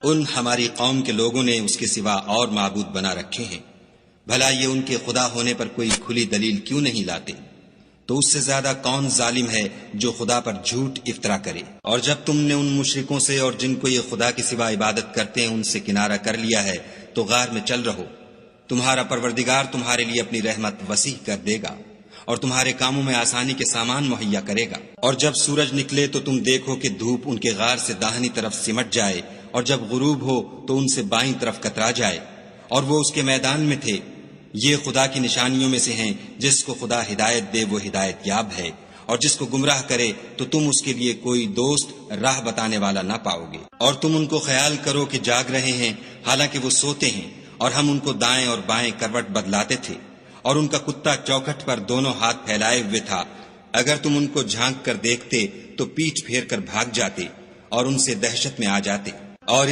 ان ہماری قوم کے لوگوں نے اس کے سوا اور معبود بنا رکھے ہیں، بھلا یہ ان کے خدا ہونے پر کوئی کھلی دلیل کیوں نہیں لاتے؟ تو اس سے زیادہ کون ظالم ہے جو خدا پر جھوٹ افطرا کرے؟ اور جب تم نے ان مشرکوں سے اور جن کو یہ خدا کے سوا عبادت کرتے ہیں ان سے کنارہ کر لیا ہے تو غار میں چل رہو، تمہارا پروردگار تمہارے لیے اپنی رحمت وسیع کر دے گا اور تمہارے کاموں میں آسانی کے سامان مہیا کرے گا۔ اور جب سورج نکلے تو تم دیکھو کہ دھوپ ان کے غار سے داہنی طرف سمٹ جائے، اور جب غروب ہو تو ان سے بائیں طرف کترا جائے، اور وہ اس کے میدان میں تھے۔ یہ خدا کی نشانیوں میں سے ہیں، جس کو خدا ہدایت دے وہ ہدایت یاب ہے، اور جس کو گمراہ کرے تو تم اس کے لیے کوئی دوست راہ بتانے والا نہ پاؤ گے۔ اور تم ان کو خیال کرو کہ جاگ رہے ہیں حالانکہ وہ سوتے ہیں، اور ہم ان کو دائیں اور بائیں کروٹ بدلاتے تھے، اور ان کا کتا چوکھٹ پر دونوں ہاتھ پھیلائے ہوئے تھا۔ اگر تم ان کو جھانک کر دیکھتے تو پیٹھ پھیر کر بھاگ جاتے اور ان سے دہشت میں آ جاتے۔